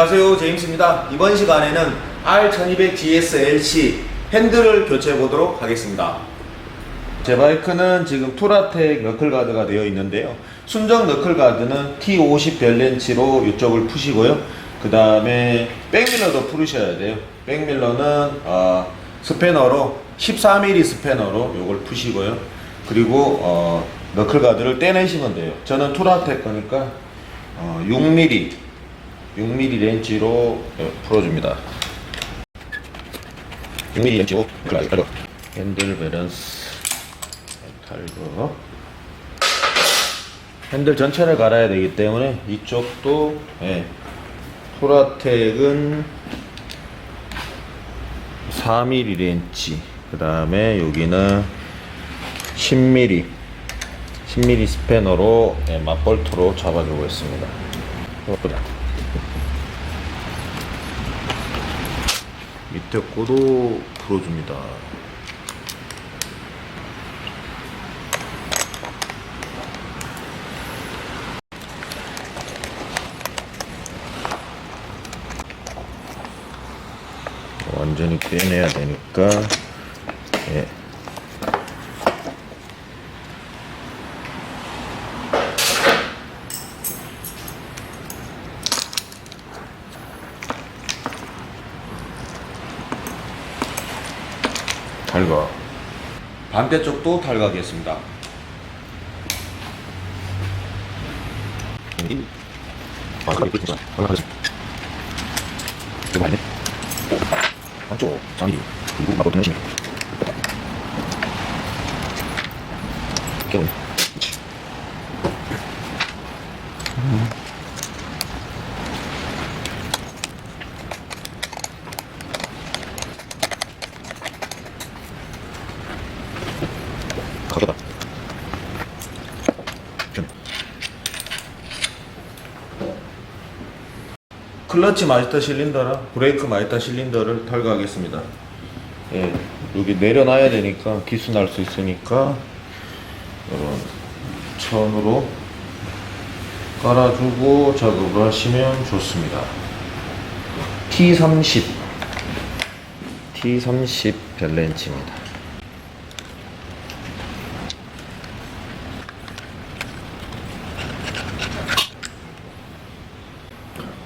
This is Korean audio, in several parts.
안녕하세요, 제임스입니다. 이번 시간에는 R1200GS-LC 핸들을 교체해 보도록 하겠습니다. 제 바이크는 지금 투라텍 너클가드가 되어 있는데요, 순정 너클가드는 T50 별렌치로 이쪽을 푸시고요, 그 다음에 백밀러도 풀으셔야 돼요. 백밀러는 스패너로 14mm 스패너로 요걸 푸시고요, 그리고 너클가드를 떼내시면 돼요. 저는 투라텍 거니까 6mm 렌치로 풀어줍니다. 6mm 렌치로 클라이드 핸들 밸런스 탈거. 핸들 전체를 갈아야 되기 때문에 이쪽도 투라텍은 4mm 렌치, 그 다음에 여기는 10mm 스패너로 맞볼트로 잡아주고 있습니다. 밑에 꼬도 풀어줍니다. 완전히 빼내야 되니까 탈거. 반대쪽도 탈거하겠습니다. 한쪽 4mm 그리고 마법 등을 심해 깨우니 가져다 클러치 마스터 실린더랑 브레이크 마스터 실린더를 탈거하겠습니다. 여기 내려놔야 되니까 기스 날 수 있으니까 이런 천으로 깔아주고 작업을 하시면 좋습니다. T30 별렌치입니다.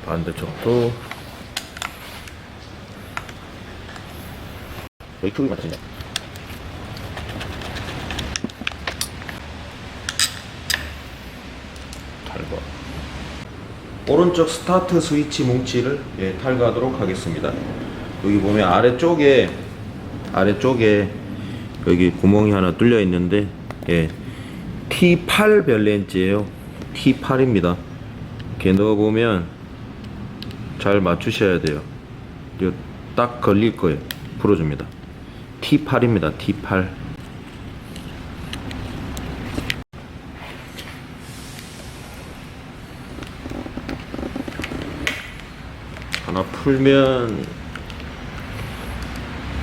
반대쪽도 여기 크기 맞습니다. 탈거. 오른쪽 스타트 스위치 뭉치를 탈거하도록 하겠습니다. 여기 보면 아래쪽에 여기 구멍이 하나 뚫려 있는데 T8 별렌치예요. T8입니다. 이렇게 넣어보면 잘 맞추셔야 돼요. 이거 딱 걸릴 거예요. 풀어줍니다. T8입니다. T8. 하나 풀면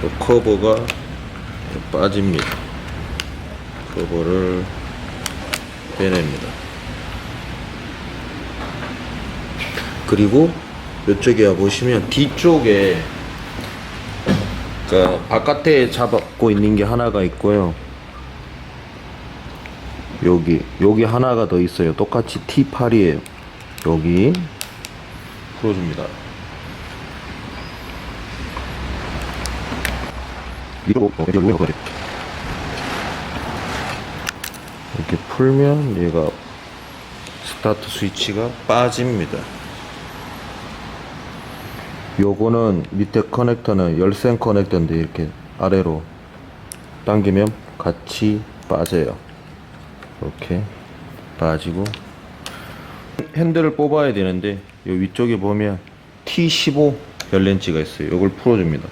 또 커버가 빠집니다. 커버를 빼냅니다. 그리고 이쪽에 보시면 뒤쪽에 그러니까 바깥에 잡고 있는 게 하나가 있고요, 여기 하나가 더 있어요. 똑같이 T8이에요. 여기 풀어줍니다. 이렇게 풀면 얘가 스타트 스위치가 빠집니다. 요거는 밑에 커넥터는 열선 커넥터인데 이렇게 아래로 당기면 같이 빠져요. 이렇게 빠지고 핸들을 뽑아야 되는데 요 위쪽에 보면 T15 별렌치가 있어요. 요걸 풀어줍니다.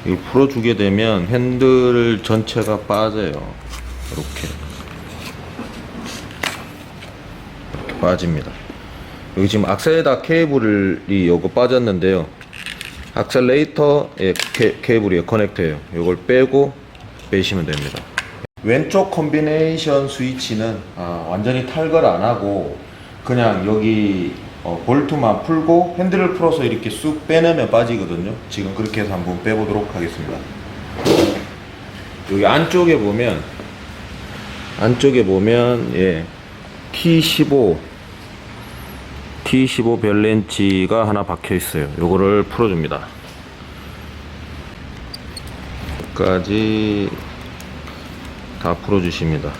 이걸 풀어주게 되면 핸들 전체가 빠져요. 이렇게 빠집니다. 여기 지금 악셀레다 케이블이 요거 빠졌는데요, 악셀레이터 케이블이에요. 커넥터예요. 요걸 빼시면 됩니다. 왼쪽 콤비네이션 스위치는 완전히 탈거를 안 하고 그냥 여기 볼트만 풀고 핸들을 풀어서 이렇게 쑥 빼내면 빠지거든요. 지금 그렇게 해서 한번 빼보도록 하겠습니다. 여기 안쪽에 보면 예, T15 별렌치가 하나 박혀 있어요. 요거를 풀어줍니다. 여기까지 다 풀어주십니다.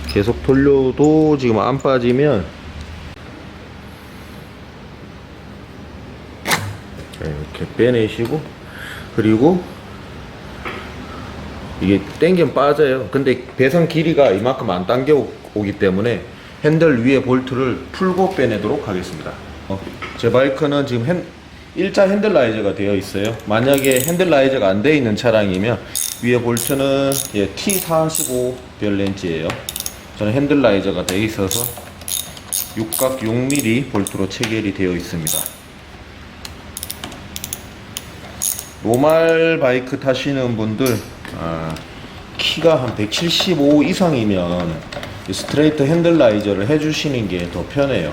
계속 돌려도 지금 안 빠지면 이렇게 빼내시고, 그리고 이게 당기면 빠져요. 근데 배선 길이가 이만큼 안 당겨 오기 때문에 핸들 위에 볼트를 풀고 빼내도록 하겠습니다. 제 바이크는 지금 일자 핸들라이저가 되어 있어요. 만약에 핸들라이저가 안 되어 있는 차량이면 위에 볼트는 T45 별렌치예요. 저는 핸들라이저가 되어 있어서 육각 6mm 볼트로 체결이 되어 있습니다. 노말 바이크 타시는 분들 키가 한 175 이상이면 스트레이트 핸들라이저를 해주시는 게 더 편해요.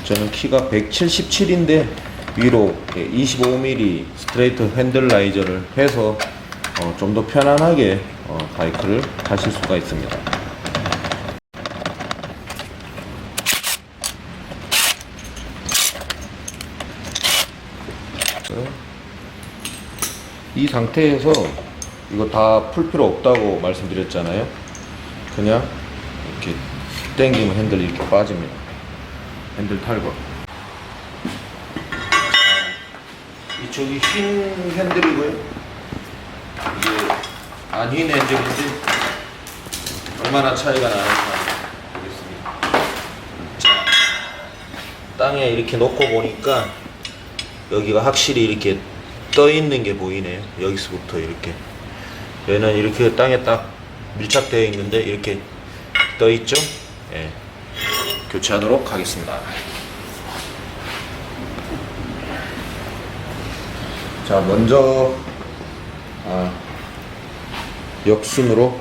저는 키가 177인데 위로 25mm 스트레이트 핸들라이저를 해서 좀 더 편안하게 바이크를 타실 수가 있습니다. 이 상태에서 이거 다 풀 필요 없다고 말씀드렸잖아요. 그냥 이렇게 당기면 핸들 이렇게 빠집니다. 핸들 탈거. 이쪽이 흰 핸들이고요. 이게 안 흰 핸들인지 얼마나 차이가 나는지 보겠습니다. 자, 땅에 이렇게 놓고 보니까 여기가 확실히 이렇게 떠 있는 게 보이네요. 여기서부터 이렇게. 얘는 이렇게 땅에 딱 밀착되어 있는데 이렇게 떠 있죠? 예. 교체하도록 하겠습니다. 자, 먼저 역순으로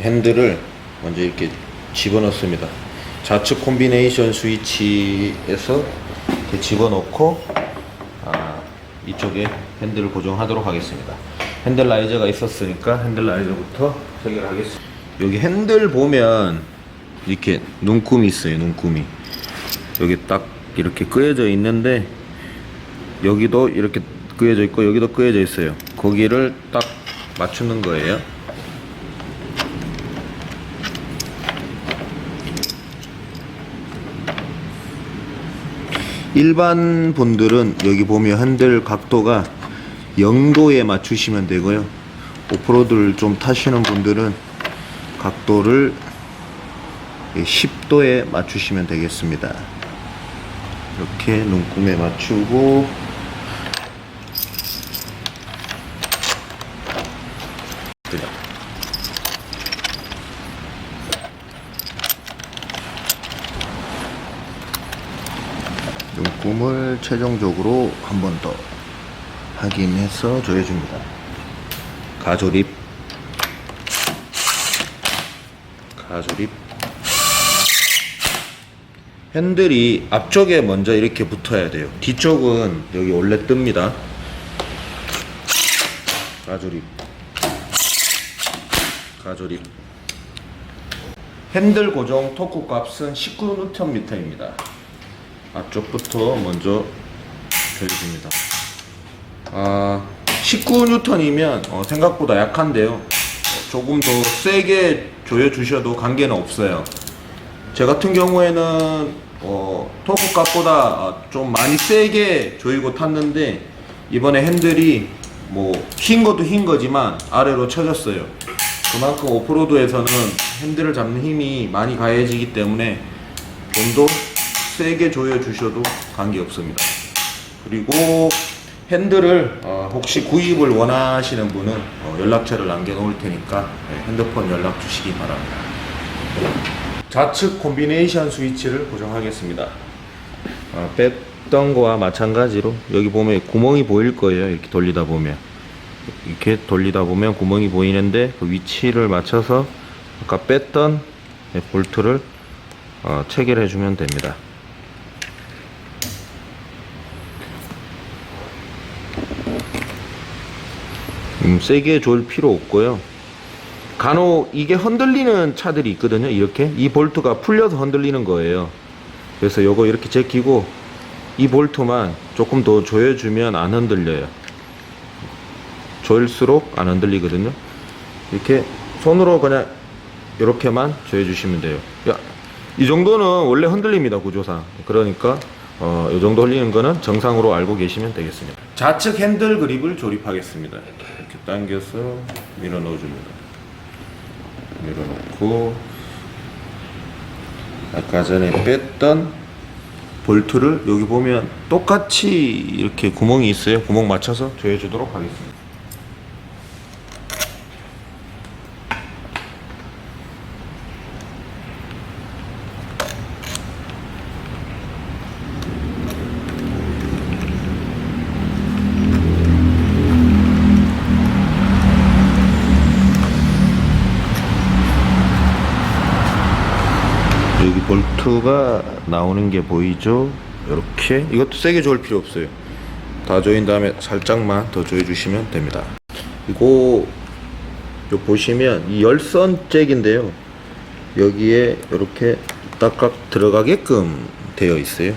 핸들을 먼저 이렇게 집어넣습니다. 좌측 콤비네이션 스위치에서 이렇게 집어넣고 이쪽에 핸들을 고정하도록 하겠습니다. 핸들 라이저가 있었으니까 핸들 라이저부터 해결하겠습니다. 여기 핸들 보면 이렇게 눈금이 있어요. 눈금이 여기 딱 이렇게 끄여져 있는데 여기도 이렇게 끄여져 있고 여기도 끄여져 있어요. 거기를 딱 맞추는 거예요. 일반 분들은 여기 보면 핸들 각도가 0도에 맞추시면 되고요. 오프로드를 좀 타시는 분들은 각도를 10도에 맞추시면 되겠습니다. 이렇게 눈금에 맞추고 눈금을 최종적으로 한 번 더 확인해서 조여줍니다. 가조립 핸들이 앞쪽에 먼저 이렇게 붙어야 돼요. 뒤쪽은 여기 원래 뜹니다. 가조립 핸들 고정 토크 값은 19Nm입니다. 앞쪽부터 먼저 조여줍니다. 19N이면 생각보다 약한데요. 조금 더 세게 조여주셔도 관계는 없어요. 제 같은 경우에는 토크 값보다 좀 많이 세게 조이고 탔는데 이번에 핸들이 뭐 흰 것도 흰 거지만 아래로 쳐졌어요. 그만큼 오프로드에서는 핸들을 잡는 힘이 많이 가해지기 때문에 좀 더 세게 조여주셔도 관계없습니다. 그리고 핸들을 혹시 구입을 원하시는 분은 연락처를 남겨놓을 테니까 핸드폰 연락 주시기 바랍니다. 좌측 콤비네이션 스위치를 고정하겠습니다. 뺐던 거와 마찬가지로 여기 보면 구멍이 보일 거예요. 이렇게 돌리다 보면 구멍이 보이는데 그 위치를 맞춰서 아까 뺐던 볼트를 체결해 주면 됩니다. 세게 졸 필요 없고요. 간혹 이게 흔들리는 차들이 있거든요. 이렇게 이 볼트가 풀려서 흔들리는 거예요. 그래서 요거 이렇게 제끼고 이 볼트만 조금 더 조여주면 안 흔들려요. 조일수록 안 흔들리거든요. 이렇게 손으로 그냥 이렇게만 조여주시면 돼요. 이 정도는 원래 흔들립니다, 구조상. 그러니까 이 정도 흘리는 거는 정상으로 알고 계시면 되겠습니다. 좌측 핸들 그립을 조립하겠습니다. 이렇게 당겨서 밀어 넣어줍니다. 밀어놓고 아까 전에 뺐던 볼트를 여기 보면 똑같이 이렇게 구멍이 있어요. 구멍 맞춰서 조여주도록 하겠습니다. 여기 볼트가 나오는 게 보이죠? 이렇게. 이것도 세게 조일 필요 없어요. 다 조인 다음에 살짝만 더 조여 주시면 됩니다. 그리고 요 보시면 이 열선 잭인데요, 여기에 이렇게 딱딱 들어가게끔 되어 있어요.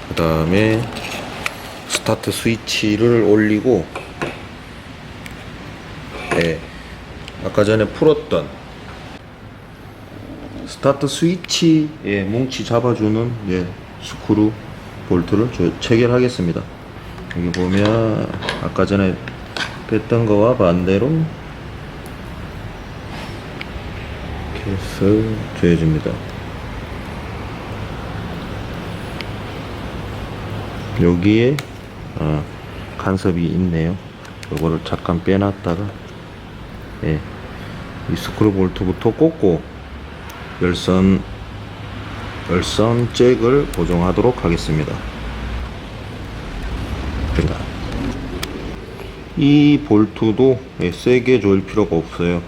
그 다음에 스타트 스위치를 올리고, 네, 아까 전에 풀었던 스타트 스위치에 뭉치 잡아주는 스크루 볼트를 체결하겠습니다. 여기 보면 아까 전에 뺐던 거와 반대로 이렇게 해서 조여줍니다. 여기에 간섭이 있네요. 이거를 잠깐 빼놨다가 이 스크루 볼트부터 꽂고 열선 잭을 고정하도록 하겠습니다. 이 볼트도 세게 조일 필요가 없어요.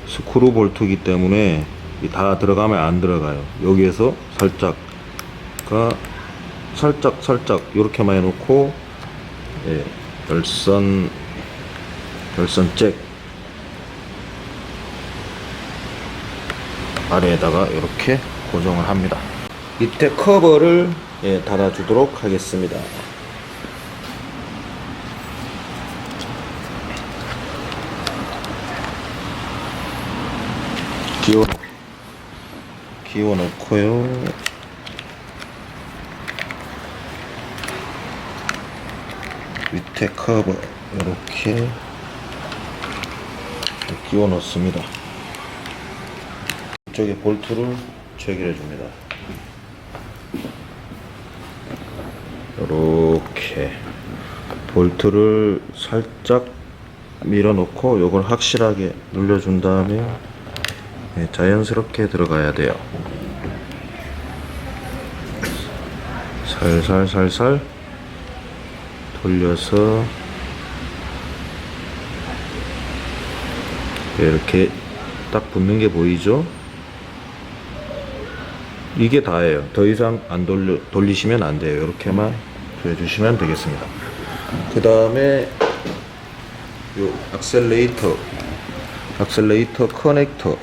스크루 볼트이기 때문에 다 들어가면 안 들어가요. 여기에서 살짝 이렇게만 해놓고 열선 잭 아래에다가 이렇게 고정을 합니다. 밑에 커버를 달아주도록 하겠습니다. 끼워 넣고요. 밑에 커버 이렇게 끼워 넣습니다. 이쪽에 볼트를 체결해 줍니다. 이렇게 볼트를 살짝 밀어 놓고 요걸 확실하게 눌러 준 다음에 자연스럽게 들어가야 돼요. 살살 돌려서 이렇게 딱 붙는 게 보이죠? 이게 다예요. 더 이상 안 돌리시면 안 돼요. 이렇게만 조여주시면 되겠습니다. 그 다음에 요 악셀레이터 커넥터.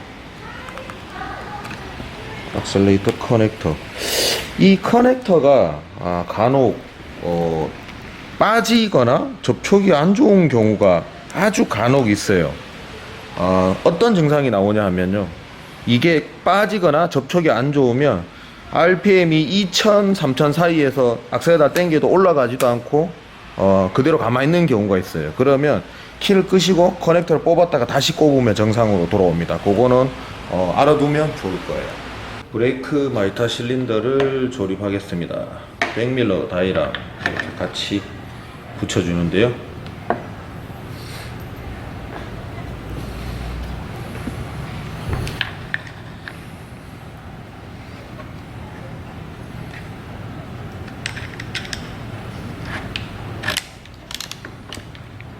이 커넥터가 간혹 빠지거나 접촉이 안 좋은 경우가 아주 간혹 있어요. 어떤 증상이 나오냐 하면요, 이게 빠지거나 접촉이 안 좋으면 RPM이 2000, 3000 사이에서 악셀에다 당겨도 올라가지도 않고 그대로 가만히 있는 경우가 있어요. 그러면 키를 끄시고 커넥터를 뽑았다가 다시 꼽으면 정상으로 돌아옵니다. 그거는 알아두면 좋을 거예요. 브레이크 마이타 실린더를 조립하겠습니다. 백밀러 다이랑 이렇게 같이 붙여주는데요,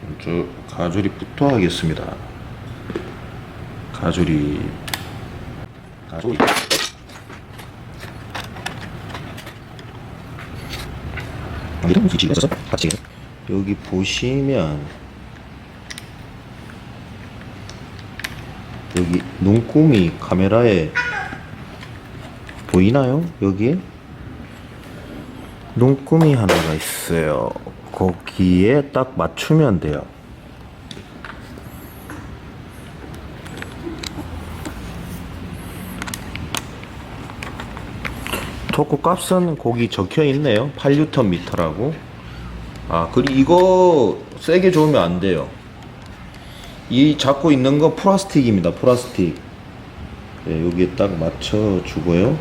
먼저 가조립부터 하겠습니다. 가조립 여기 보시면 여기 눈금이 카메라에 보이나요? 여기에 눈금이 하나가 있어요. 거기에 딱 맞추면 돼요. 토크 값은 거기 적혀 있네요. 8Nm라고. 아, 그리고 이거 세게 좋으면 안 돼요. 이 잡고 있는 거 플라스틱입니다. 플라스틱. 네, 여기에 딱 맞춰 주고요.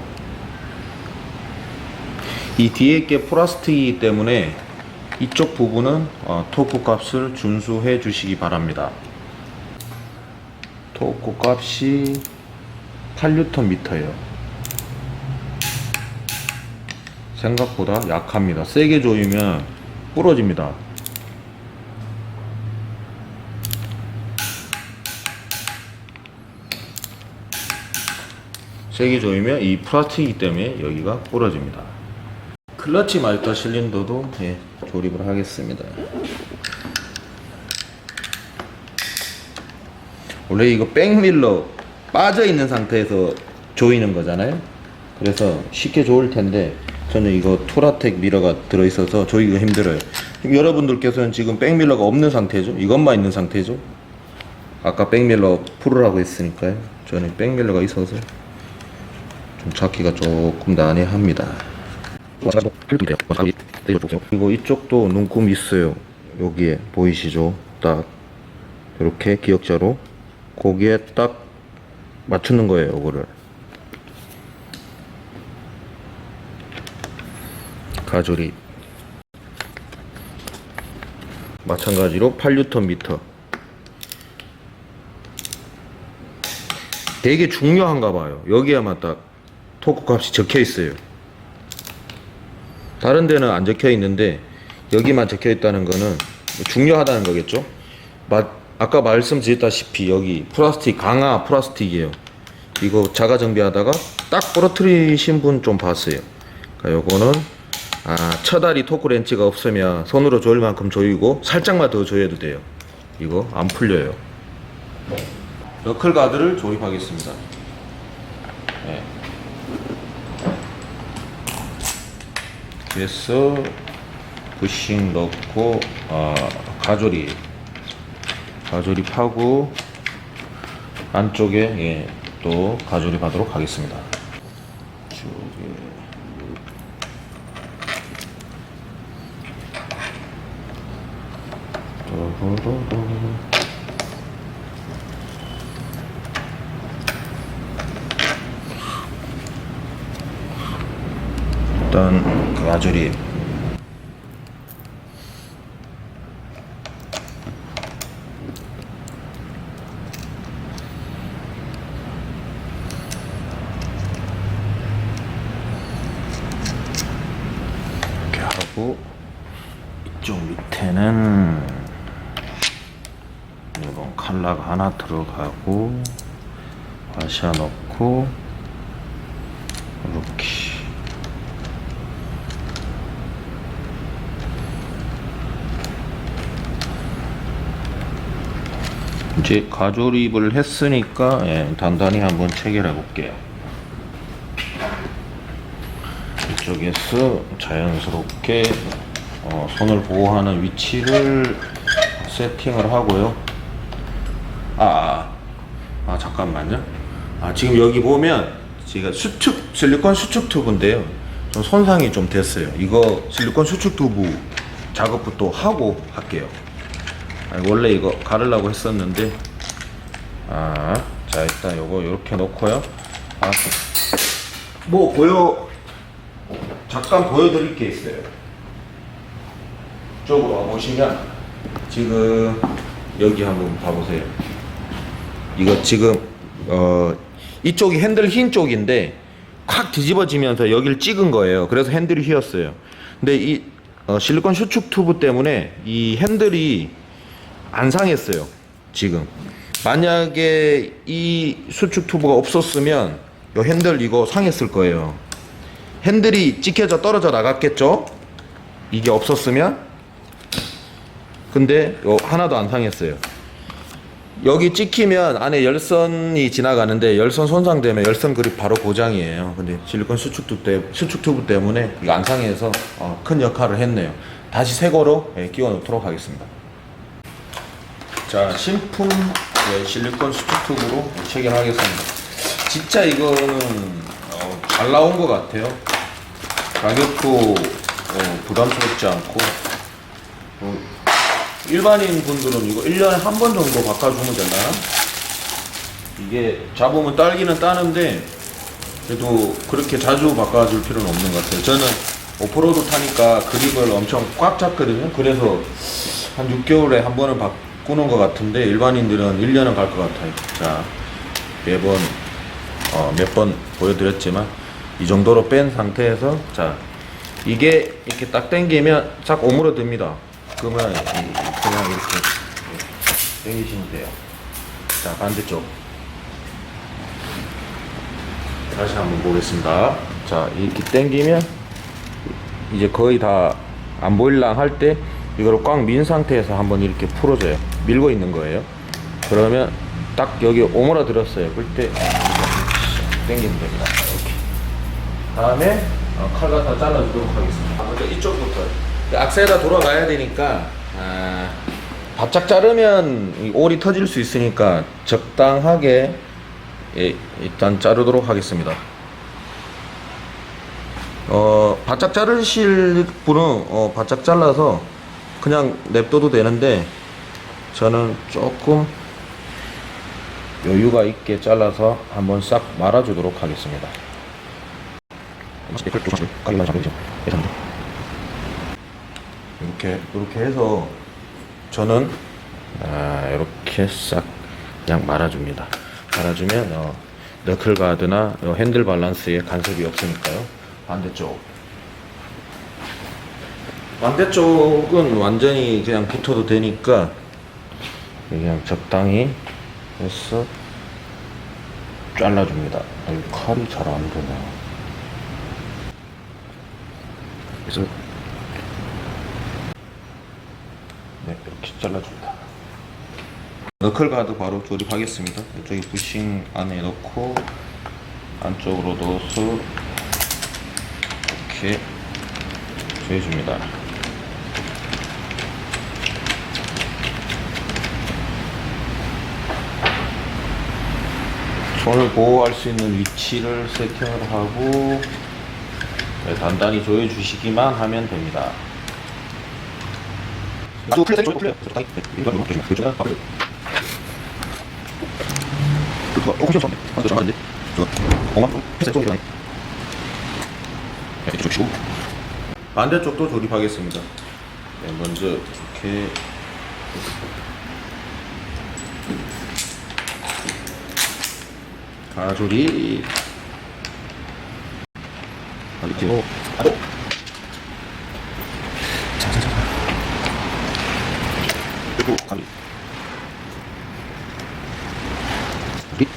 이 뒤에 게 플라스틱이기 때문에 이쪽 부분은 토크 값을 준수해 주시기 바랍니다. 토크 값이 8Nm예요. 생각보다 약합니다. 세게 조이면 부러집니다. 세게 조이면 이 플라스틱이기 때문에 여기가 부러집니다. 클러치 마이터 실린더도 조립을 하겠습니다. 원래 이거 백밀러 빠져 있는 상태에서 조이는 거잖아요. 그래서 쉽게 조일 텐데 저는 이거 투라텍 미러가 들어있어서 조이기가 힘들어요. 여러분들께서는 지금 백밀러가 없는 상태죠. 이것만 있는 상태죠. 아까 백밀러 풀으라고 했으니까요. 저는 백밀러가 있어서 좀 잡기가 조금 난해합니다. 그리고 이쪽도 눈금 있어요. 여기에 보이시죠? 딱 이렇게 기역자로 거기에 딱 맞추는 거예요. 이거를 가조립 마찬가지로 8Nm. 되게 중요한가 봐요. 여기에만 딱 토크 값이 적혀 있어요. 다른 데는 안 적혀 있는데 여기만 적혀 있다는 거는 중요하다는 거겠죠. 아까 말씀드렸다시피 여기 플라스틱, 강화 플라스틱이에요. 이거 자가 정비하다가 딱 부러뜨리신 분 좀 봤어요. 그러니까 요거는 처다리 토크 렌치가 없으면 손으로 조일 만큼 조이고 살짝만 더 조여도 돼요. 이거 안 풀려요. 너클 가드를 조립하겠습니다. 네. 그래서 부싱 넣고 가조립하고 안쪽에 또 가조립하도록 하겠습니다. 일단 가조립 이렇게 하고 이쪽 밑에는 이건 칼라가 하나 들어가고 와샤 넣고 이렇게 이제 가조립을 했으니까 단단히 한번 체결해 볼게요. 이쪽에서 자연스럽게 손을 보호하는 위치를 세팅을 하고요. 잠깐만요. 지금 여기 보면 제가 실리콘 수축 튜브인데요. 좀 손상이 좀 됐어요. 이거 실리콘 수축 튜브 작업부터 하고 할게요. 원래 이거 가르려고 했었는데 자 일단 요거 이렇게 놓고요. 잠깐 보여드릴 게 있어요. 이쪽으로 와보시면 지금 여기 한번 봐보세요. 이거 지금 이쪽이 핸들 흰 쪽인데 콱 뒤집어지면서 여기를 찍은 거예요. 그래서 핸들이 휘었어요. 근데 이 실리콘 수축 튜브 때문에 이 핸들이 안 상했어요. 지금 만약에 이 수축 튜브가 없었으면 이 핸들 이거 상했을 거예요. 핸들이 찍혀져 떨어져 나갔겠죠. 이게 없었으면, 근데 하나도 안 상했어요. 여기 찍히면 안에 열선이 지나가는데 열선 손상되면 열선 그립 바로 고장이에요. 근데 실리콘 수축 튜브 때문에 이거 안 상해서 큰 역할을 했네요. 다시 새 거로 끼워 놓도록 하겠습니다. 자, 신품 실리콘 수축 튜브로 체결하겠습니다. 진짜 이거는 잘 나온 것 같아요. 가격도 부담스럽지 않고, 일반인 분들은 이거 1년에 한 번 정도 바꿔주면 되나요? 이게 잡으면 딸기는 따는데 그래도 그렇게 자주 바꿔줄 필요는 없는 것 같아요. 저는 오프로드 타니까 그립을 엄청 꽉 잡거든요. 그래서 한 6개월에 한 번은 바꾸는 것 같은데 일반인들은 1년은 갈 것 같아요. 자, 매번 몇 번 보여드렸지만 이 정도로 뺀 상태에서, 자, 이게 이렇게 딱 당기면 싹 오므러듭니다. 그러면 그냥 이렇게 당기시면 돼요. 자, 반대쪽 다시 한번 보겠습니다. 자, 이렇게 당기면 이제 거의 다 안 보일랑 할 때 이거를 꽉 민 상태에서 한번 이렇게 풀어줘요. 밀고 있는 거예요. 그러면 딱 여기 오므러들었어요. 그때 당기면 됩니다. 이렇게. 다음에 칼 갖다 잘라주도록 하겠습니다. 먼저 이쪽부터 악세가 돌아가야 되니까 바짝 자르면 이 올이 터질 수 있으니까 적당하게 일단 자르도록 하겠습니다. 바짝 자르실 분은 바짝 잘라서 그냥 냅둬도 되는데 저는 조금 여유가 있게 잘라서 한번 싹 말아주도록 하겠습니다. 이렇게 해서 저는 이렇게 싹 그냥 말아줍니다. 말아주면 너클 가드나 핸들 밸런스에 간섭이 없으니까요. 반대쪽은 완전히 그냥 붙어도 되니까 그냥 적당히 해서 잘라줍니다. 칼이 잘 안 되네요. 그래서 이렇게 잘라줍니다. 너클 가드 바로 조립하겠습니다. 이쪽에 부싱 안에 넣고 안쪽으로 넣어서 이렇게 조여줍니다. 손을 보호할 수 있는 위치를 세팅을 하고 단단히 조여주시기만 하면 됩니다. 반대쪽도 조립하겠습니다. 먼저 이렇게 가조립 이렇게 그리고 가조립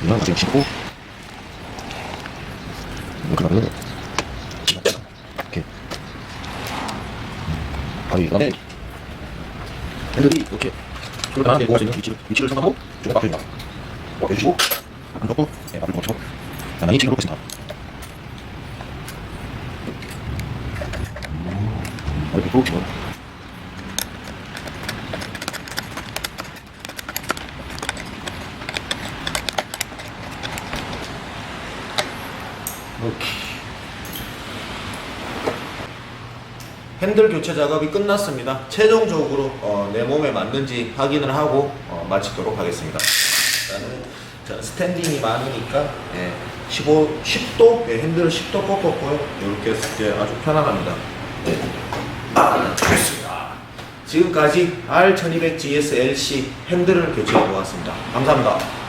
이런 거 씻고 그러면 이렇게 바로 이거는 핸들이 이렇게 손을 편하게 보호할 수 있는 위치를 선택하고 조금 앞에 해주시고 안 놓고 앞을 보시고 나란히 찍도록 하겠습니다. 이렇게 푹 집어 이렇게 핸들 교체 작업이 끝났습니다. 최종적으로 내 몸에 맞는지 확인을 하고 마치도록 하겠습니다. 일단은 스탠딩이 많으니까 10도 핸들을 10도 꺾었고요. 이렇게 했을 때 아주 편안합니다. 좋습니다. 지금까지 R1200GS LC 핸들을 교체해 보았습니다. 감사합니다.